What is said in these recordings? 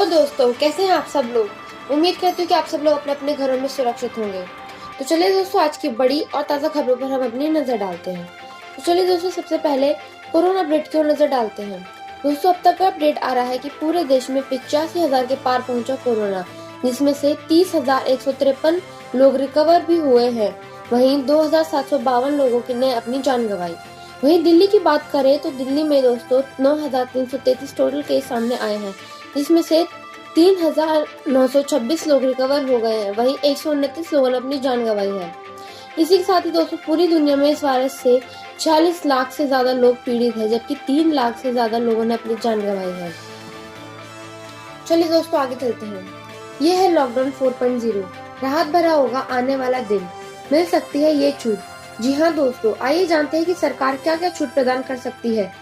दोस्तों, कैसे हैं आप सब लोग। उम्मीद करती हूँ कि आप सब लोग अपने अपने घरों में सुरक्षित होंगे। तो चलिए दोस्तों, आज की बड़ी और ताज़ा खबरों पर हम अपनी नज़र डालते हैं। तो चलिए दोस्तों, सबसे पहले कोरोना अपडेट की ओर नज़र डालते हैं। दोस्तों, अब तक का अपडेट आ रहा है कि पूरे देश में 85,000 के पार पहुंचा कोरोना, जिसमें से 30,153 लोग रिकवर भी हुए हैं। वहीं 2,752 लोगों ने अपनी जान गंवाई। वहीं दिल्ली की बात करें तो दिल्ली में दोस्तों 9,333 टोटल केस सामने आए हैं, जिसमें से 3,926 लोग रिकवर हो गए हैं। वहीं 129 लोगों ने अपनी जान गंवाई है। इसी के साथ ही दोस्तों, पूरी दुनिया में इस वायरस से 40 लाख से ज्यादा लोग पीड़ित हैं, जबकि 3 लाख से ज्यादा लोगों ने अपनी जान गंवाई है। चलिए दोस्तों, आगे चलते हैं। ये है लॉकडाउन 4.0। राहत भरा होगा आने वाला दिन, मिल सकती है ये छूट। जी हाँ दोस्तों, आइए जानते हैं कि सरकार क्या क्या छूट प्रदान कर सकती है।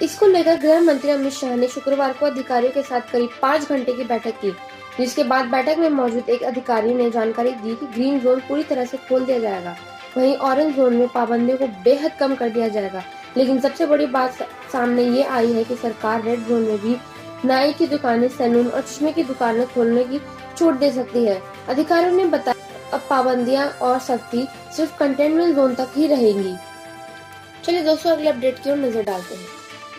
इसको लेकर गृह मंत्री अमित शाह ने शुक्रवार को अधिकारियों के साथ करीब 5 घंटे की बैठक की, जिसके बाद बैठक में मौजूद एक अधिकारी ने जानकारी दी कि ग्रीन जोन पूरी तरह से खोल दिया जाएगा, वहीं ऑरेंज जोन में पाबंदियों को बेहद कम कर दिया जाएगा। लेकिन सबसे बड़ी बात सामने ये आई है कि सरकार रेड जोन में भी नाई की दुकानें, सैलून और चश्मे की दुकानें खोलने की छूट दे सकती है। अधिकारियों ने बताया अब पाबंदियां और सख्ती सिर्फ कंटेनमेंट जोन तक ही रहेंगी। चलिए दोस्तों, अगले अपडेट की ओर नजर डालते हैं।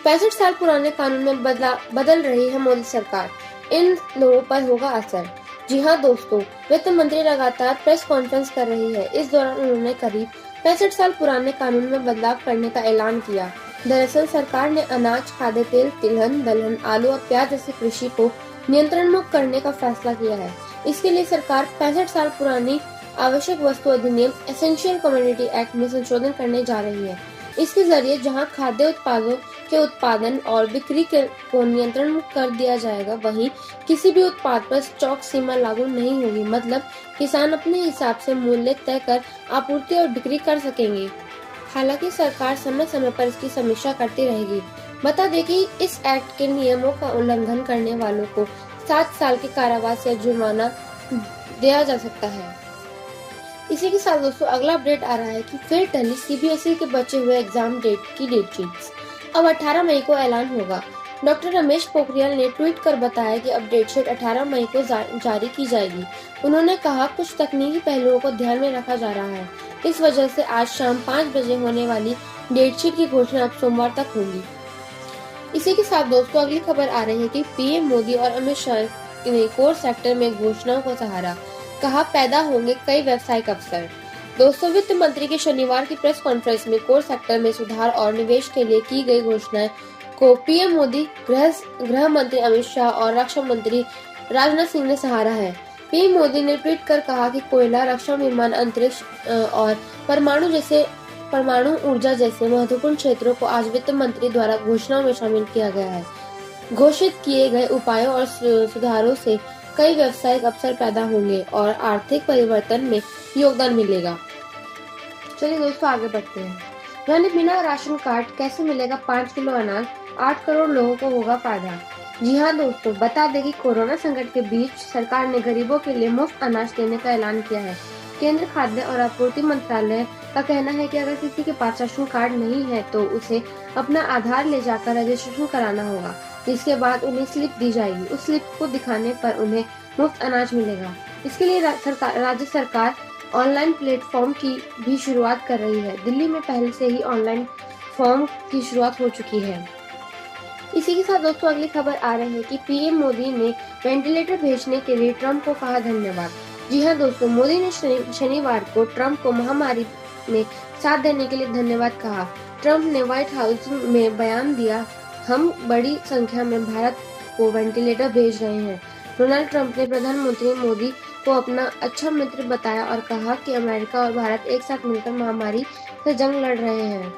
65 साल पुराने कानून में बदल रही है मोदी सरकार, इन लोगों पर होगा असर। जी हाँ दोस्तों, वित्त मंत्री लगातार प्रेस कॉन्फ्रेंस कर रही है। इस दौरान उन्होंने करीब 65 साल पुराने कानून में बदलाव करने का ऐलान किया। दरअसल सरकार ने अनाज, खाद्य तेल, तिलहन, दलहन, आलू और प्याज जैसी कृषि को नियंत्रण मुक्त करने का फैसला किया है। इसके लिए सरकार 65 साल पुरानी आवश्यक वस्तु अधिनियम एसेंशियल कमोडिटी एक्ट में संशोधन करने जा रही है। इसके जरिए जहां खाद्य उत्पादों के उत्पादन और बिक्री को नियंत्रण मुक्त कर दिया जाएगा, वहीं किसी भी उत्पाद पर स्टॉक सीमा लागू नहीं होगी। मतलब किसान अपने हिसाब से मूल्य तय कर आपूर्ति और बिक्री कर सकेंगे। हालांकि सरकार समय समय पर इसकी समीक्षा करती रहेगी। बता दें कि इस एक्ट के नियमों का उल्लंघन करने वालों को 7 साल के कारावास या जुर्माना दिया जा सकता है। इसी के साथ दोस्तों, अगला अपडेट आ रहा है कि फिर टली सीबीएसई के बचे हुए एग्जाम डेट की डेट शीट्स। अब 18 मई को ऐलान होगा। डॉक्टर रमेश पोखरियाल ने ट्वीट कर बताया कि अब डेट शीट 18 मई को जारी की जाएगी। उन्होंने कहा, कुछ तकनीकी पहलुओं को ध्यान में रखा जा रहा है, इस वजह से आज शाम 5 बजे होने वाली डेट शीट की घोषणा अब सोमवार तक होगी। इसी के साथ दोस्तों, अगली खबर आ रही है कि पीएम मोदी और अमित शाह ने कोर सेक्टर में घोषणाओं को सहारा, कहा पैदा होंगे कई व्यावसायिक अवसर। दोस्तों, वित्त मंत्री के शनिवार की प्रेस कॉन्फ्रेंस में कोर सेक्टर में सुधार और निवेश के लिए की गई घोषणाएं को पीएम मोदी, गृह मंत्री अमित शाह और रक्षा मंत्री राजनाथ सिंह ने सहारा है। पीएम मोदी ने ट्वीट कर कहा कि कोयला, रक्षा विमान, अंतरिक्ष और परमाणु ऊर्जा जैसे महत्वपूर्ण क्षेत्रों को आज वित्त मंत्री द्वारा घोषणाओं में शामिल किया गया है। घोषित किए गए उपायों और सुधारों से कई व्यावसायिक अवसर पैदा होंगे और आर्थिक परिवर्तन में योगदान मिलेगा। चलिए दोस्तों, आगे बढ़ते हैं। यानी बिना राशन कार्ड कैसे मिलेगा 5 किलो अनाज, 8 करोड़ लोगों को होगा फायदा। जी हाँ दोस्तों, बता दें कि कोरोना संकट के बीच सरकार ने गरीबों के लिए मुफ्त अनाज देने का ऐलान किया है। केंद्र खाद्य और आपूर्ति मंत्रालय का कहना है कि अगर किसी के पास राशन कार्ड नहीं है तो उसे अपना आधार ले जाकर रजिस्ट्रेशन कराना होगा, जिसके बाद उन्हें स्लिप दी जाएगी। उस स्लिप को दिखाने पर उन्हें मुफ्त अनाज मिलेगा। इसके लिए राज्य सरकार ऑनलाइन प्लेटफॉर्म की भी शुरुआत कर रही है। दिल्ली में पहले से ही ऑनलाइन फॉर्म की शुरुआत हो चुकी है। इसी के साथ दोस्तों, अगली खबर आ रही है कि पीएम मोदी ने वेंटिलेटर भेजने के लिए ट्रंप को कहा धन्यवाद। जी हाँ दोस्तों, मोदी ने शनिवार को ट्रंप को महामारी में साथ देने के लिए धन्यवाद कहा। ट्रंप ने व्हाइट हाउस में बयान दिया, हम बड़ी संख्या में भारत को वेंटिलेटर भेज रहे हैं। डोनाल्ड ट्रंप ने प्रधानमंत्री मोदी को अपना अच्छा मित्र बताया और कहा कि अमेरिका और भारत एक साथ मिलकर महामारी से जंग लड़ रहे हैं।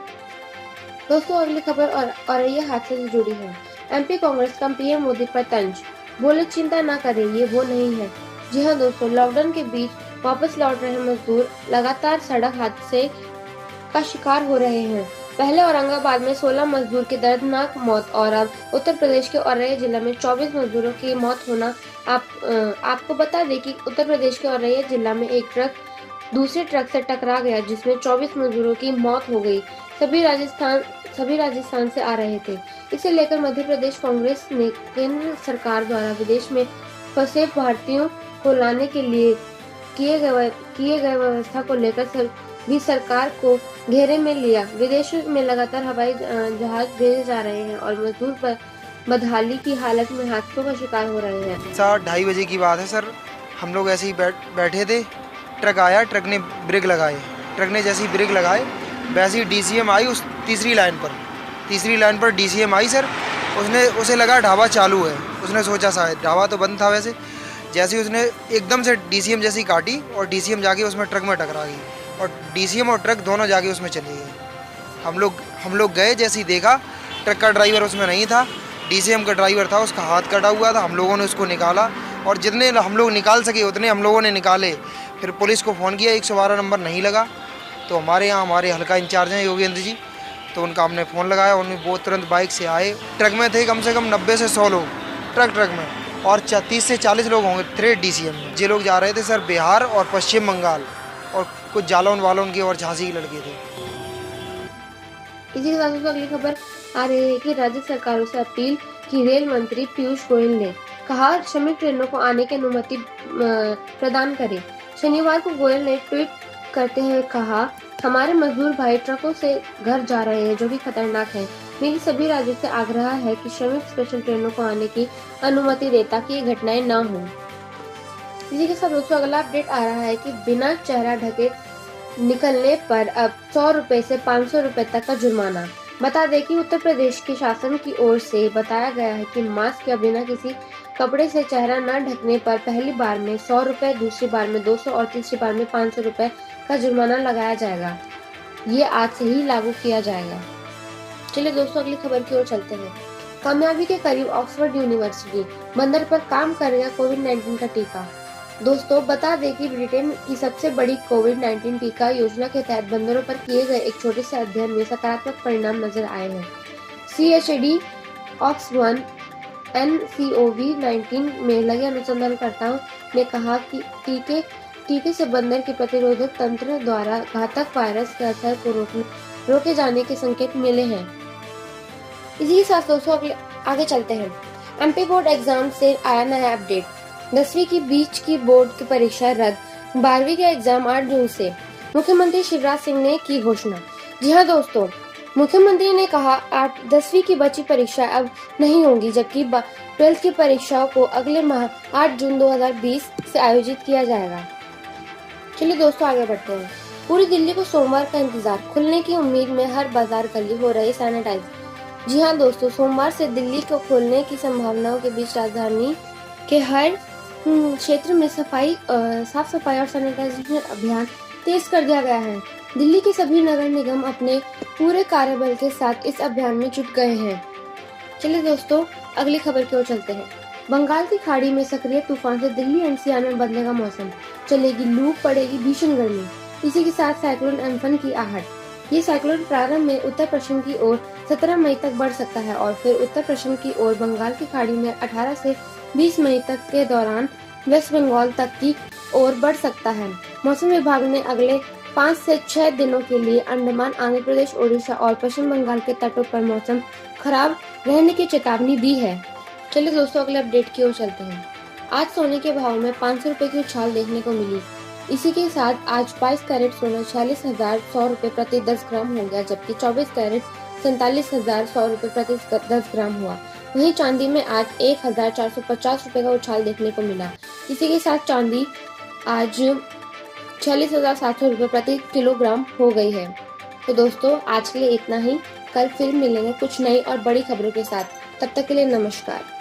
दोस्तों, अगली खबर और ये हादसे से जुड़ी है। एमपी कांग्रेस का पीएम मोदी पर तंज, बोले चिंता न करें, ये वो नहीं है। जी हाँ दोस्तों, लॉकडाउन के बीच वापस लौट रहे मजदूर लगातार सड़क हादसे का शिकार हो रहे हैं। पहले औरंगाबाद में 16 मजदूर की दर्दनाक मौत और अब उत्तर प्रदेश के औरैया जिला में 24 मजदूरों की मौत होना। आपको बता दें कि उत्तर प्रदेश के औरैया जिला में एक ट्रक दूसरे ट्रक से टकरा गया, जिसमें 24 मजदूरों की मौत हो गई। सभी राजस्थान से आ रहे थे। इसे लेकर मध्य प्रदेश कांग्रेस ने केंद्र सरकार द्वारा विदेश में फंसे भारतीयों को लाने के लिए किए गए व्यवस्था को लेकर भी सरकार को घेरे में लिया। विदेशों में लगातार हवाई जहाज भेजे जा रहे हैं और मजदूर पर बदहाली की हालत में हादसों का शिकार हो रहे हैं। 2:30 की बात है सर, हम लोग ऐसे ही बैठे थे, ट्रक आया, ट्रक ने ब्रेक लगाए, ट्रक ने जैसे ही ब्रेक लगाए वैसे ही डीसीएम आई उस तीसरी लाइन पर डीसीएम आई सर। उसे लगा ढाबा चालू है, उसने सोचा शायद ढाबा तो बंद था वैसे। जैसे ही उसने एकदम से डीसीएम जैसी काटी और डीसीएम जाके उसमें ट्रक में टकरा गई और डीसीएम और ट्रक दोनों जाके उसमें चले गए। हम लोग गए, जैसे ही देखा ट्रक का ड्राइवर उसमें नहीं था, डीसीएम का ड्राइवर था, उसका हाथ कटा हुआ था। हम लोगों ने उसको निकाला और जितने हम लोग निकाल सके उतने हम लोगों ने निकाले। फिर पुलिस को फ़ोन किया, 112 नंबर नहीं लगा, तो हमारे हल्का इंचार्ज हैं योगेंद्र जी, तो उनका हमने फ़ोन लगाया। उन्हें वो तुरंत बाइक से आए। ट्रक में थे कम से कम 90 से 100 लोग ट्रक में, और 30 से 40 लोग होंगे थे डीसीएम में। ये लोग जा रहे थे सर बिहार और पश्चिम बंगाल, और कुछ जालौन की और झांसी के लड़के थे। इसी के साथ अगली खबर आ रही है कि राज्य सरकारों से अपील की रेल मंत्री पीयूष गोयल ने। कहा, श्रमिक ट्रेनों को आने की अनुमति प्रदान करें। शनिवार को गोयल ने ट्वीट करते हुए कहा, हमारे मजदूर भाई ट्रकों से घर जा रहे हैं, जो कि खतरनाक है। मेरी सभी राज्यों से आग्रह है कि श्रमिक स्पेशल ट्रेनों को आने की अनुमति दे ताकि ये घटनाएं ना हो। इसी के साथ दोस्तों अगला अपडेट आ रहा है कि बिना चेहरा ढके निकलने पर अब 100 रुपए से 500 रुपए तक का जुर्माना। बता दें कि उत्तर प्रदेश के शासन की ओर से बताया गया है कि मास्क या बिना किसी कपड़े से चेहरा न ढकने पर पहली बार में 100 रुपए, दूसरी बार में 200 और तीसरी बार में 500 रुपए का जुर्माना लगाया जाएगा। ये आज से ही लागू किया जाएगा। चलिए दोस्तों अगली खबर की ओर चलते हैं। कामयाबी के करीब ऑक्सफोर्ड यूनिवर्सिटी, बंदर पर काम करेगा कोविड-19 का टीका। दोस्तों बता दें कि ब्रिटेन की सबसे बड़ी कोविड-19 टीका योजना के तहत बंदरों पर किए गए एक छोटे से अध्ययन में सकारात्मक परिणाम नजर आए हैं। CHD ऑक्स1 NCOV-19 में लगे अनुसंधानकर्ताओं ने कहा कि टीके से बंदर के प्रतिरोधक तंत्र द्वारा घातक वायरस के असर को रोके जाने के संकेत मिले हैं। इसी के साथ दोस्तों आगे चलते हैं। MP बोर्ड एग्जाम से आया नया अपडेट। 10वीं की बीच की बोर्ड की परीक्षा रद्द, 12वीं का एग्जाम 8 जून से। मुख्यमंत्री शिवराज सिंह ने की घोषणा। जी हाँ दोस्तों, मुख्यमंत्री ने कहा 10वीं की बची परीक्षा अब नहीं होगी, जबकि 12th की परीक्षाओं को अगले माह 8 जून 2020 से आयोजित किया जाएगा। चलिए दोस्तों आगे बढ़ते हैं। पूरी दिल्ली को सोमवार का इंतजार, खुलने की उम्मीद में हर बाजार गली हो रही सैनिटाइज। जी हाँ दोस्तों, सोमवार से दिल्ली को खोलने की संभावनाओं के बीच राजधानी के हर क्षेत्र में साफ सफाई और सैनिटाइजेशन अभियान तेज कर दिया गया है। दिल्ली के सभी नगर निगम अपने पूरे कार्यबल के साथ इस अभियान में जुट गए हैं। चलिए दोस्तों अगली खबर की ओर चलते हैं। बंगाल की खाड़ी में सक्रिय तूफान से दिल्ली एनसीआर में बदलेगा मौसम, चलेगी लू, पड़ेगी भीषण गर्मी। इसी के साथ साइक्लोन एम्फन की आहट। ये साइक्लोन प्रारंभ में उत्तर पश्चिम की ओर 17 मई तक बढ़ सकता है और फिर उत्तर पश्चिम की ओर बंगाल की खाड़ी में 18 से 20 मई तक के दौरान वेस्ट बंगाल तक की ओर बढ़ सकता है। मौसम विभाग ने अगले 5 से 6 दिनों के लिए अंडमान, आंध्र प्रदेश, ओडिशा और पश्चिम बंगाल के तटों पर मौसम खराब रहने की चेतावनी दी है। चलिए दोस्तों अगले अपडेट की ओर चलते हैं। आज सोने के भाव में 500 रुपए की उछाल देखने को मिली। इसी के साथ आज 22 कैरेट सोना 46,100 रुपए प्रति 10 ग्राम हो गया, जबकि 24 कैरेट 47,100 रुपए प्रति 10 ग्राम हुआ। वहीं चांदी में आज 1,450 रुपए का उछाल देखने को मिला। इसी के साथ चांदी आज 46,700 रुपए प्रति किलोग्राम हो गई है। तो दोस्तों आज के लिए इतना ही। कल फिर मिलेंगे कुछ नई और बड़ी खबरों के साथ। तब तक के लिए नमस्कार।